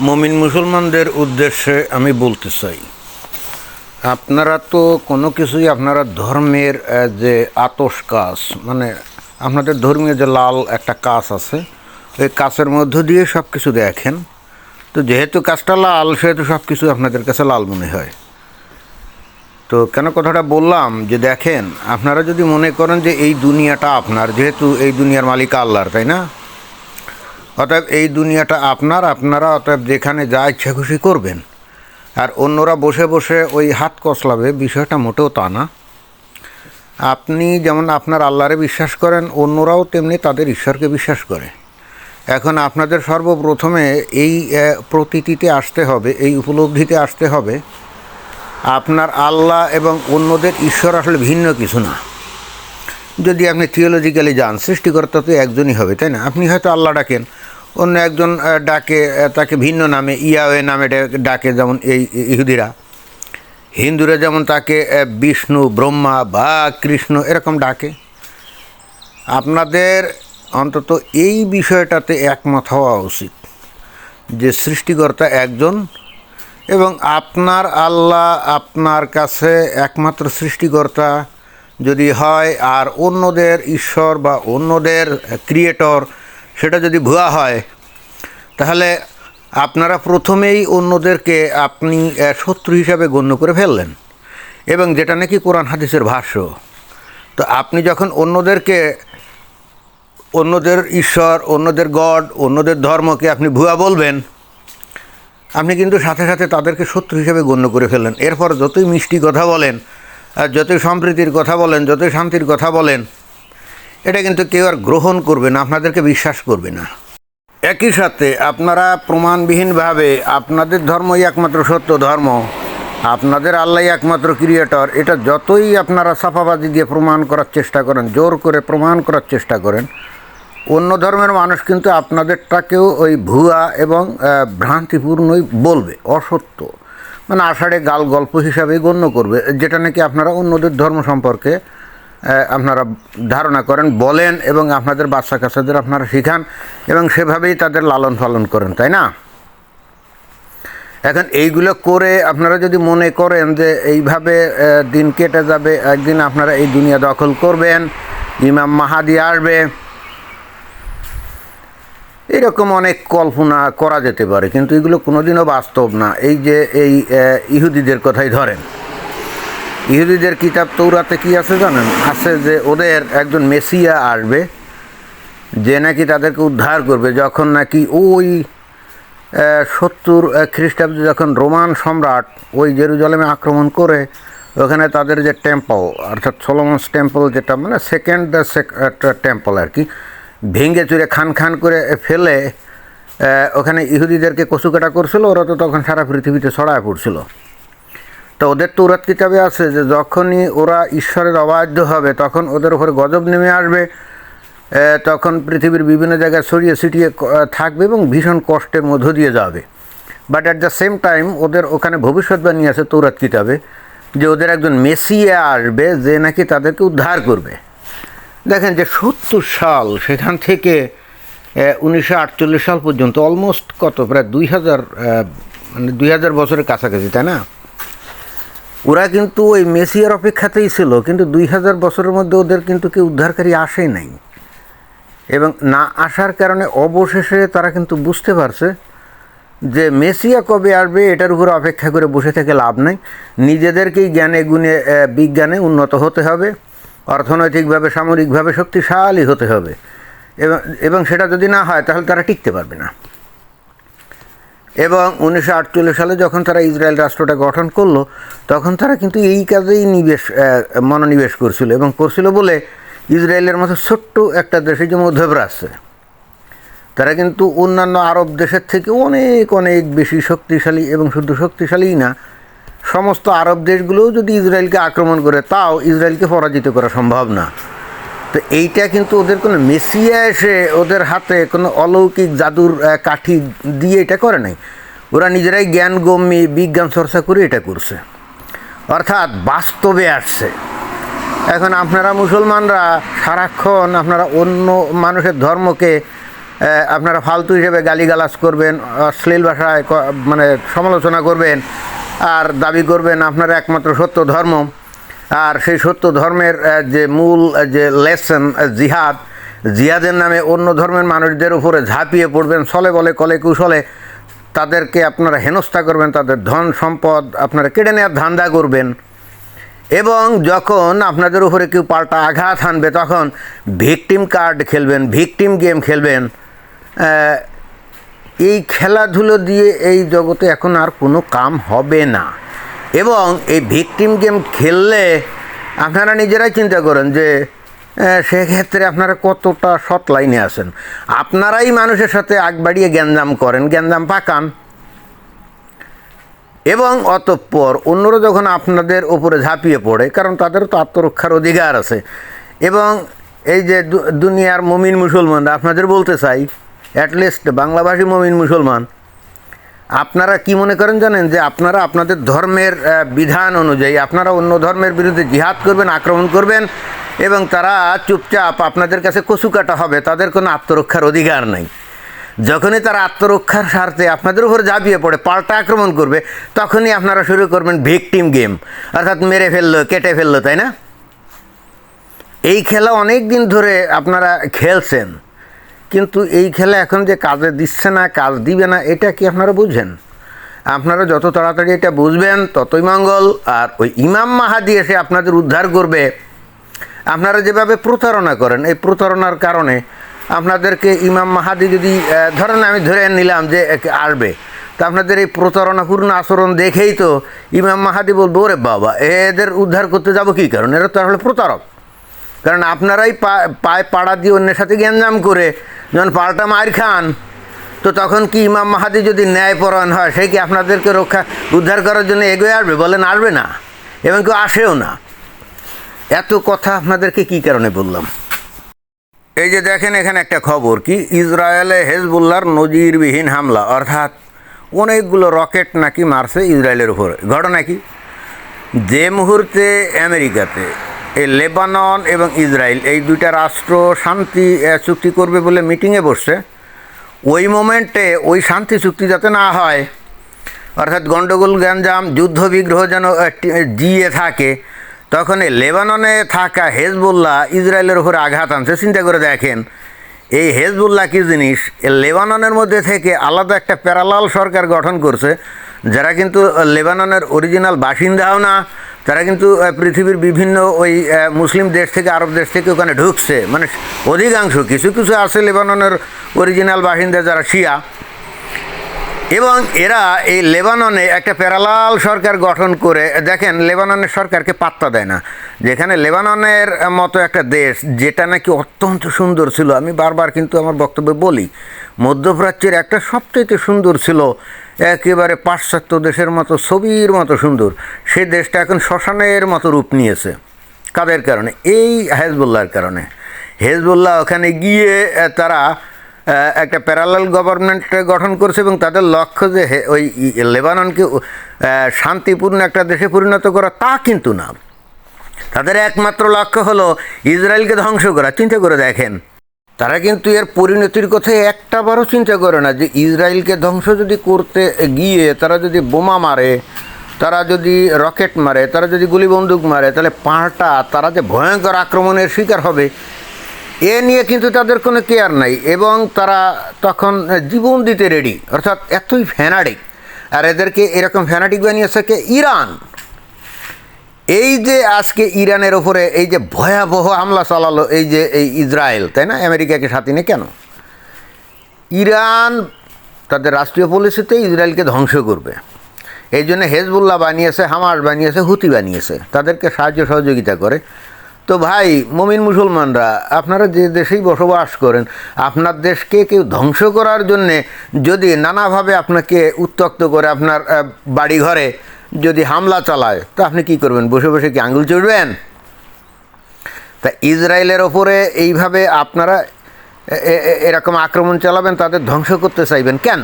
মুমিন মুসলমানদের উদ্দেশ্যে আমি বলতে চাই, আপনারা তো কোনো কিছুই আপনারা ধর্মের যে আতস কাজ, মানে আপনাদের ধর্মীয় যে লাল একটা কাজ আছে, ওই কাজের মধ্য দিয়ে সব কিছু দেখেন। তো যেহেতু কাজটা লাল, সেহেতু সব কিছু আপনাদের কাছে লাল মনে হয়। তো কেন কথাটা বললাম যে দেখেন, আপনারা যদি মনে করেন যে এই দুনিয়াটা আপনার, যেহেতু এই দুনিয়ার মালিক আল্লাহর, তাই না? অতএব এই দুনিয়াটা আপনারা অতএব যেখানে যা ইচ্ছা খুশি করবেন, আর অন্যরা বসে বসে ওই হাত কসলাবে, বিষয়টা মোটেও তা না। আপনি যেমন আপনার আল্লাহরে বিশ্বাস করেন, অন্যরাও তেমনি তাদের ঈশ্বরকে বিশ্বাস করে। এখন আপনাদের সর্বপ্রথমে এই প্রতীতিতে আসতে হবে, এই উপলব্ধিতে আসতে হবে, আপনার আল্লাহ এবং অন্যদের ঈশ্বর আসলে ভিন্ন কিছু না। যদি আপনি থিওলজিক্যালি যান, সৃষ্টিকর্তা তো একজনই হবে, তাই না? আপনি হয়তো আল্লাহ ডাকেন, অন্য একজন ডাকে তাকে ভিন্ন নামে, ইয়াওয়ে নামে ডাকে, যেমন এই ইহুদিরা। হিন্দুরা যেমন তাকে বিষ্ণু, ব্রহ্মা বা কৃষ্ণ এরকম ডাকে। আপনাদের অন্তত এই বিষয়টাতে একমত হওয়া উচিত যে সৃষ্টিকর্তা একজন, এবং আপনার আল্লাহ আপনার কাছে একমাত্র সৃষ্টিকর্তা যদি হয়, আর অন্যদের ঈশ্বর বা অন্যদের ক্রিয়েটর সেটা যদি ভুয়া হয়, তাহলে আপনারা প্রথমেই অন্যদেরকে আপনি শত্রু হিসাবে গণ্য করে ফেললেন, এবং যেটা নাকি কোরআন হাদিসের ভাষ্য। তো আপনি যখন অন্যদের ঈশ্বর, অন্যদের গড, অন্যদের ধর্মকে আপনি ভুয়া বলবেন, আপনি কিন্তু সাথে সাথে তাদেরকে শত্রু হিসেবে গণ্য করে ফেললেন। এরপর যতই মিষ্টি কথা বলেন, আর যতই সম্প্রীতির কথা বলেন, যতই শান্তির কথা বলেন, এটা কিন্তু কেউ আর গ্রহণ করবে না, আপনাদেরকে বিশ্বাস করবে না। একই সাথে আপনারা প্রমাণবিহীনভাবে আপনাদের ধর্মই একমাত্র সত্য ধর্ম, আপনাদের আল্লাহই একমাত্র ক্রিয়েটর, এটা যতই আপনারা সাফাবাজি দিয়ে প্রমাণ করার চেষ্টা করেন, জোর করে প্রমাণ করার চেষ্টা করেন, অন্য ধর্মের মানুষ কিন্তু আপনাদেরটাকেও ওই ভুয়া এবং ভ্রান্তিপূর্ণই বলবে, অসত্য, মানে আষাঢ়ে গাল গল্প হিসাবেই গণ্য করবে, যেটা নাকি আপনারা অন্যদের ধর্ম সম্পর্কে আপনারা ধারণা করেন, বলেন, এবং আপনাদের বাচ্চা কাচ্চাদের আপনারা শেখান, এবং সেভাবেই তাদের লালন পালন করেন, তাই না? এখন এইগুলো করে আপনারা যদি মনে করেন যে এইভাবে দিন কেটে যাবে, একদিন আপনারা এই দুনিয়া দখল করবেন, ইমাম মাহাদি আসবে, এরকম অনেক কল্পনা করা যেতে পারে, কিন্তু এগুলো কোনোদিনও বাস্তব না। এই যে এই ইহুদিদের কথাই ধরেন, ইহুদিদের কিতাব তৌরাতে কি আছে জানেন? আছে যে ওদের একজন মেসিয়া আসবে, যে নাকি তাদেরকে উদ্ধার করবে। যখন নাকি ওই 70 খ্রিস্টাব্দে যখন রোমান সম্রাট ওই জেরুজালেমে আক্রমণ করে, ওখানে তাদের যে টেম্পল, অর্থাৎ সলোমনস টেম্পল, যেটা মানে সেকেন্ড টেম্পল আর কি, ভেঙে চুরে খান খান করে ফেলে ওখানে ইহুদিদেরকে কচুকাটা করছিল। ওরা তো তখন সারা পৃথিবীতে ছড়ায় পড়ছিল। তো ওদের তৌরাত কিতাবে আছে যে যখনই ওরা ঈশ্বরের অবাধ্য হবে, তখন ওদের উপরে গজব নেমে আসবে, তখন পৃথিবীর বিভিন্ন জায়গায় ছড়িয়ে ছিটিয়ে থাকবে এবং ভীষণ কষ্টের মধ্য দিয়ে যাবে। But at the same time ওদের ওখানে ভবিষ্যৎবাণী আছে তৌরাত কিতাবে যে ওদের একজন মেসিয়া আসবে, যে নাকি তাদেরকে উদ্ধার করবে। দেখেন যে 70 সাল, সেখান থেকে 1948 সাল পর্যন্ত অলমোস্ট কত, প্রায় 2000 বছরের কাছাকাছি, তাই না? ওরা কিন্তু ওই মেসিয়ার অপেক্ষাতেই ছিল, কিন্তু 2000 বছরের মধ্যে ওদের কিন্তু কেউ উদ্ধারকারী আসে নাই, এবং না আসার কারণে অবশেষে তারা কিন্তু বুঝতে পারছে যে মেসিয়া কবে আসবে এটার উপরে অপেক্ষা করে বসে থেকে লাভ নেই, নিজেদেরকেই জ্ঞানে গুণে বিজ্ঞানে উন্নত হতে হবে, অর্থনৈতিকভাবে সামরিকভাবে শক্তিশালী হতে হবে, এবং সেটা যদি না হয় তাহলে তারা টিকতে পারবে না। এবং 1948 সালে যখন তারা ইসরায়েল রাষ্ট্রটা গঠন করলো, তখন তারা কিন্তু এই কাজেই মনোনিবেশ করছিল, এবং করছিল বলে ইসরায়েলের মতো ছোট্ট একটা দেশে যে মধ্যপ্রাচ্যে, তারা কিন্তু অন্যান্য আরব দেশের থেকে অনেক অনেক বেশি শক্তিশালী, এবং শুধু শক্তিশালীই না, সমস্ত আরব দেশগুলোও যদি ইসরায়েলকে আক্রমণ করে, তাও ইসরায়েলকে পরাজিত করা সম্ভব না। তো এইটা কিন্তু ওদের কোনো মেসিয়া এসে ওদের হাতে কোনো অলৌকিক জাদুর কাঠি দিয়ে এটা করে নাই, ওরা নিজেরাই জ্ঞান গম্যি বিজ্ঞান চর্চা করে এটা করছে, অর্থাৎ বাস্তবে আসছে। এখন আপনারা মুসলমানরা সারাক্ষণ আপনারা অন্য মানুষের ধর্মকে আপনারা ফালতু হিসেবে গালিগালাজ করবেন, অশ্লীল ভাষায় মানে সমালোচনা করবেন, আর দাবি করবেন আপনার একমাত্র সত্য ধর্ম। আর সেই সত্য ধর্মের যে মূল যে লেসন জিহাদের নামে অন্য ধর্মের মানুষদের উপরে ঝাঁপিয়ে পড়বেন, ছলে বলে কলে কুশলে তাদেরকে আপনারা হেনস্থা করবেন, তাদের ধন সম্পদ আপনারা কেড়ে নেওয়ার ধান্দা করবেন। এবং যখন আপনাদের উপরে কেউ পাল্টা আঘাত হানবে তখন ভিকটিম কার্ড খেলবেন, ভিকটিম গেম খেলবেন। এই খেলাধুলো দিয়ে এই জগতে এখন আর কোনো কাম হবে না। এবং এই ভিকটিম গেম খেললে আপনারা নিজেরাই চিন্তা করেন যে সেক্ষেত্রে আপনারা কতটা সৎ লাইনে আছেন। আপনারাই মানুষের সাথে আগ বাড়িয়ে গ্যাঞ্জাম করেন, গ্যাঞ্জাম পাকান, এবং অতঃপর অন্যরা যখন আপনাদের উপরে ঝাঁপিয়ে পড়ে, কারণ তাদেরও তো আত্মরক্ষার অধিকার আছে। এবং এই যে দুনিয়ার মুমিন মুসলমানরা, আপনাদের বলতে চাই, অ্যাটলিস্ট বাংলাভাষী মুমিন মুসলমান, আপনারা কি মনে করেন জানেন যে আপনারা আপনাদের ধর্মের বিধান অনুযায়ী আপনারা অন্য ধর্মের বিরুদ্ধে জিহাদ করবেন, আক্রমণ করবেন, এবং তারা চুপচাপ আপনাদের কাছে কচু কাটা হবে, তাদের কোনো আত্মরক্ষার অধিকার নাই। যখনই তারা আত্মরক্ষার স্বার্থে আপনাদের উপর ঝাঁপিয়ে পড়ে পাল্টা আক্রমণ করবে, তখনই আপনারা শুরু করবেন ভিকটিম গেম, অর্থাৎ মেরে ফেললো, কেটে ফেললো, তাই না? এই খেলা অনেক দিন ধরে আপনারা খেলছেন, কিন্তু এই খেলা এখন যে কাজে দিচ্ছে না, কাজ দিবে না, এটা কি আপনারা বুঝেন? আপনারা যত তাড়াতাড়ি এটা বুঝবেন ততই মঙ্গল। আর ওই ইমাম মাহাদি এসে আপনাদের উদ্ধার করবে। আপনারা যেভাবে প্রতারণা করেন, এই প্রতারণার কারণে আপনাদেরকে ইমাম মাহাদি যদি ধরেন, আমি ধরে নিলাম যে আসবে, তা আপনাদের এই প্রতারণাপূর্ণ আচরণ দেখেই তো ইমাম মাহাদি বলবো, ওরে বাবা, এদের উদ্ধার করতে যাব কী কারণ, এরা তো আসলে প্রতারক। কারণ আপনারাই পায়ে পাড়া দিয়ে অন্যের সাথে গ্যাঞ্জাম করে যখন পাল্টা মার খান, তো তখন কি ইমাম মাহাদি যদি ন্যায়পরায়ণ হয়, সে কি আপনাদেরকে উদ্ধার করার জন্য এগিয়ে আসবে? বলেন আসবে না, এবং কেউ আসেও না। এত কথা আপনাদেরকে কী কারণে বললাম? এই যে দেখেন, এখানে একটা খবর কি, ইসরায়েলে হেজবুল্লাহর নজিরবিহীন হামলা, অর্থাৎ অনেকগুলো রকেট নাকি মারছে ইসরায়েলের উপরে। ঘটনা কি, যে মুহূর্তে আমেরিকাতে এই লেবানন এবং ইসরায়েল এই দুইটা রাষ্ট্র শান্তি চুক্তি করবে বলে মিটিংয়ে বসছে, ওই মোমেন্টে ওই শান্তি চুক্তি যাতে না হয়, অর্থাৎ গণ্ডগোল গ্যাঞ্জাম যুদ্ধ বিগ্রহ যেন জিয়ে থাকে, তখন এই লেবাননে থাকা হেজবুল্লাহ ইসরায়েলের উপরে আঘাত আনছে। চিন্তা করে দেখেন, এই হেজবুল্লাহ কী জিনিস, লেবাননের মধ্যে থেকে আলাদা একটা প্যারালাল সরকার গঠন করছে, যারা কিন্তু লেবাননের অরিজিনাল বাসিন্দাও না, তারা কিন্তু পৃথিবীর বিভিন্ন ওই মুসলিম দেশ থেকে, আরব দেশ থেকে ওখানে ঢুকছে। মানে অধিকাংশ, কিছু কিছু আছে লেবাননের অরিজিনাল বাসিন্দা যারা শিয়া, এবং এরা এই লেবাননে একটা প্যারালাল সরকার গঠন করে, দেখেন লেবাননের সরকারকে পাত্তা দেয় না। যেখানে লেবাননের মতো একটা দেশ, যেটা নাকি অত্যন্ত সুন্দর ছিল, আমি বারবার কিন্তু আমার বক্তব্যে বলি, মধ্যপ্রাচ্যের একটা সবচেয়ে সুন্দর ছিল, একেবারে পাশ্চাত্য দেশের মতো ছবির মতো সুন্দর, সেই দেশটা এখন শ্মশানের মতো রূপ নিয়েছে। কাদের কারণে? এই হেজবুল্লাহর কারণে। হেজবুল্লাহ ওখানে গিয়ে তারা একটা প্যারালাল গভর্নমেন্ট গঠন করছে, এবং তাদের লক্ষ্য যে ওই লেবাননকে শান্তিপূর্ণ একটা দেশে পরিণত করা, তা কিন্তু না। তাদের একমাত্র লক্ষ্য হলো ইসরায়েলকে ধ্বংস করা। চিন্তা করে দেখেন, তারা কিন্তু এর পরিণতির কথা একটাবারও চিন্তা করে না যে ইসরায়েলকে ধ্বংস যদি করতে গিয়ে তারা যদি বোমা মারে, তারা যদি রকেট মারে, তারা যদি গুলি বন্দুক মারে, তাহলে পাল্টা তারা যে ভয়ঙ্কর আক্রমণের শিকার হবে, এ নিয়ে কিন্তু তাদের কোনো কেয়ার নাই। এবং তারা তখন জীবন দিতে রেডি, অর্থাৎ এতই ফ্যানাটিক। আর এদেরকে এরকম ফ্যানাটিক বানিয়েছে কে? ইরান। এই যে আজকে ইরানের ওপরে এই যে ভয়াবহ হামলা চালালো এই যে এই ইসরায়েল, তাই না, আমেরিকাকে সাথে নিয়ে, কেন? ইরান তাদের রাষ্ট্রীয় পলিসিতে ইসরায়েলকে ধ্বংস করবে, এই জন্য হেজবুল্লাহ বানিয়েছে, হামাস বানিয়েছে, হুতি বানিয়েছে, তাদেরকে সাহায্য সহযোগিতা করে। তো ভাই মুমিন মুসলমানরা, আপনারা যে দেশেই বসবাস করেন, আপনার দেশকে কেউ ধ্বংস করার জন্যে যদি নানাভাবে আপনাকে উত্ত্যক্ত করে, আপনার বাড়িঘরে যদি হামলা চালায়, তা আপনি কি করবেন? বসে বসে কি আঙুল চড়বেন? তা ইসরায়েলের ওপরে এইভাবে আপনারা এরকম আক্রমণ চালাবেন, তাদের ধ্বংস করতে চাইবেন কেন?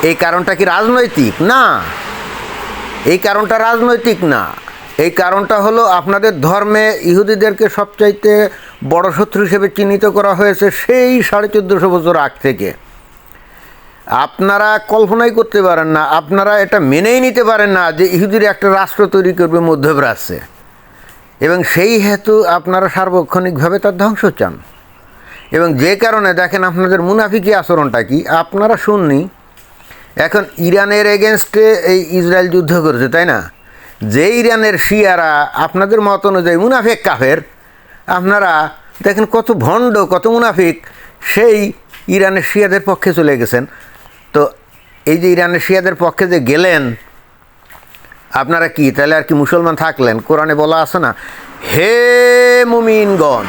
এই কারণটা কি রাজনৈতিক? না, এই কারণটা রাজনৈতিক না। এই কারণটা হলো আপনাদের ধর্মে ইহুদিদেরকে সবচাইতে বড় শত্রু হিসেবে চিহ্নিত করা হয়েছে সেই 1450 বছর আগ থেকে। আপনারা কল্পনাই করতে পারেন না, আপনারা এটা মেনেই নিতে পারেন না যে ইহুদিরা একটা রাষ্ট্র তৈরি করবে মধ্যপ্রাচ্যে, এবং সেই হেতু আপনারা সার্বক্ষণিকভাবে তার ধ্বংস চান। এবং যে কারণে দেখেন আপনাদের মুনাফিকি আচরণটা কি, আপনারা শুননি এখন ইরানের এগেনস্টে এই ইসরায়েল যুদ্ধ করেছে, তাই না? যে ইরানের শিয়ারা আপনাদের মত অনুযায়ী মুনাফিক কাফের, আপনারা দেখেন কত ভণ্ড কত মুনাফিক, সেই ইরানের শিয়াদের পক্ষে চলে গেছেন। তো এই যে ইরানের শিয়াদের পক্ষে যে গেলেন আপনারা, কি তাহলে আর কি মুসলমান থাকলেন? কোরআনে বলা আছে না, হে মুমিনগণ,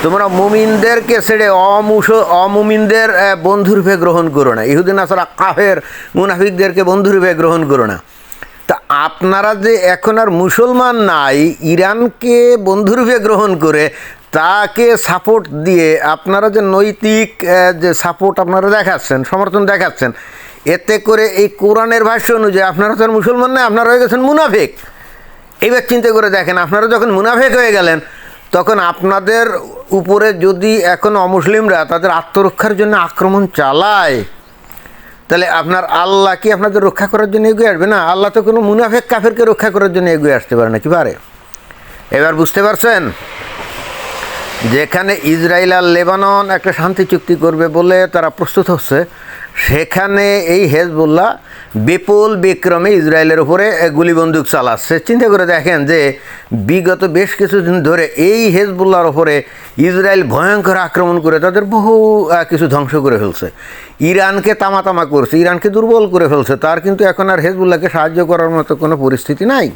তোমরা মুমিনদেরকে ছেড়ে অমুমিনদের বন্ধুরূপে গ্রহণ করো না, ইহুদি নাসারা কাফের মুনাফিকদেরকে বন্ধুরূপে গ্রহণ করো না। তা আপনারা যে এখন আর মুসলমান নাই, ইরানকে বন্ধুরূপে গ্রহণ করে তাকে সাপোর্ট দিয়ে আপনারা যে নৈতিক যে সাপোর্ট আপনারা দেখাচ্ছেন, সমর্থন দেখাচ্ছেন, এতে করে এই কোরআনের ভাষ্য অনুযায়ী আপনারা তো আর মুসলমান নয়, আপনারা হয়ে গেছেন মুনাফিক। এইবার চিন্তা করে দেখেন, আপনারা যখন মুনাফিক হয়ে গেলেন, তখন আপনাদের উপরে যদি এখন অমুসলিমরা তাদের আত্মরক্ষার জন্য আক্রমণ চালায়, তাহলে আপনার আল্লাহ কি আপনাদের রক্ষা করার জন্য এগিয়ে আসবে? না, আল্লাহ তো কোনো মুনাফিক কাফেরকে রক্ষা করার জন্য এগিয়ে আসতে পারে না, কি পারে? এবার বুঝতে পারছেন, যেখানে ইসরায়েল আর লেবানন একটা শান্তি চুক্তি করবে বলে তারা প্রস্তুত হচ্ছে, সেখানে এই হেজবুল্লাহ বিপুল বিক্রমে ইসরায়েলের উপরে গুলি বন্দুক চালাচ্ছে। চিন্তা করে দেখেন যে বিগত বেশ কিছুদিন ধরে এই হেজবুল্লাহর উপরে ইসরায়েল ভয়ঙ্কর আক্রমণ করে তাদের বহু কিছু ধ্বংস করে ফেলছে, ইরানকে তামা করছে, ইরানকে দুর্বল করে ফেলছে। তার কিন্তু এখন আর হেজবুল্লাহকে সাহায্য করার মতো কোনো পরিস্থিতি নাই।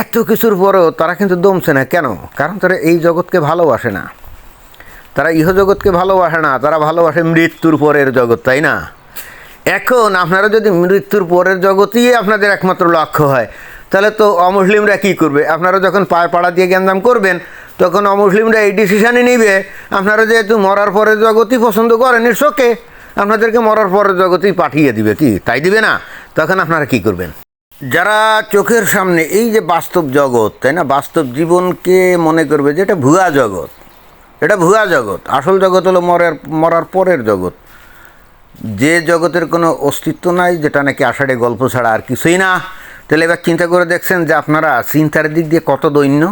এত কিছুর পরেও তারা কিন্তু দমছে না। কেন? কারণ তারা এই জগৎকে ভালোবাসে না, তারা ইহজগৎকে ভালোবাসে না, তারা ভালোবাসে মৃত্যুর পরের জগৎ, তাই না? এখন আপনারা যদি মৃত্যুর পরের জগতই আপনাদের একমাত্র লক্ষ্য হয়, তাহলে তো অমুসলিমরা কী করবে? আপনারা যখন পায়ে পাড়া দিয়ে গ্যাঞ্জাম করবেন, তখন অমুসলিমরা এই ডিসিশানই নেবে, আপনারা যেহেতু মরার পরের জগতই পছন্দ করেন, এর শোকে আপনাদেরকে মরার পরের জগতেই পাঠিয়ে দিবে। কি তাই দিবে না? তখন আপনারা কি করবেন? যারা চোখের সামনে এই যে বাস্তব জগৎ, তাই না, বাস্তব জীবনকে মনে করবে যে এটা ভুয়া জগৎ, এটা ভুয়া জগৎ, আসল জগৎ হলো মরার পরের জগৎ, যে জগতের কোনো অস্তিত্ব নাই, যেটা নাকি আষাঢ়ে গল্প ছাড়া আর কিছুই না। তাহলে এবার চিন্তা করে দেখছেন যে আপনারা চিন্তার দিক দিয়ে কত দৈন্য।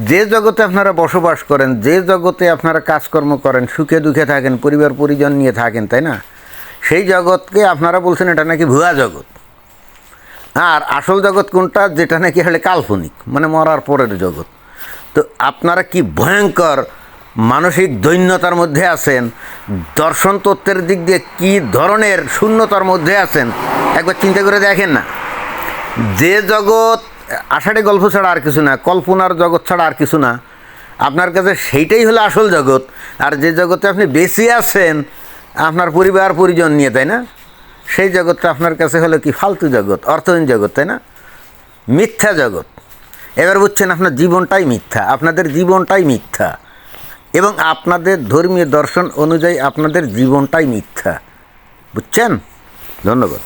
যে জগতে আপনারা বসবাস করেন, যে জগতে আপনারা কাজকর্ম করেন, সুখে দুঃখে থাকেন, পরিবার পরিজন নিয়ে থাকেন, তাই না, সেই জগৎকে আপনারা বলছেন এটা নাকি ভুয়া জগৎ। আর আসল জগৎ কোনটা? যেটা নাকি হলে কাল্পনিক, মানে মরার পরের জগৎ। তো আপনারা কি ভয়ঙ্কর মানসিক দৈন্যতার মধ্যে আছেন, দর্শন তত্ত্বের দিক দিয়ে কী ধরনের শূন্যতার মধ্যে আছেন, একবার চিন্তা করে দেখেন না। যে জগৎ আষাঢ়ে গল্প ছাড়া আর কিছু না, কল্পনার জগৎ ছাড়া আর কিছু না, আপনার কাছে সেইটাই হলো আসল জগৎ। আর যে জগতে আপনি বেঁচে আছেন আপনার পরিবার পরিজন নিয়ে, তাই না, সেই জগৎটা আপনার কাছে হলো কি ফালতু জগৎ, অর্থহীন জগৎ, তাই না, মিথ্যা জগৎ। এবার বুঝছেন, আপনার জীবনটাই মিথ্যা, আপনাদের জীবনটাই মিথ্যা, এবং আপনাদের ধর্মীয় দর্শন অনুযায়ী আপনাদের জীবনটাই মিথ্যা। বুঝছেন? ধন্যবাদ।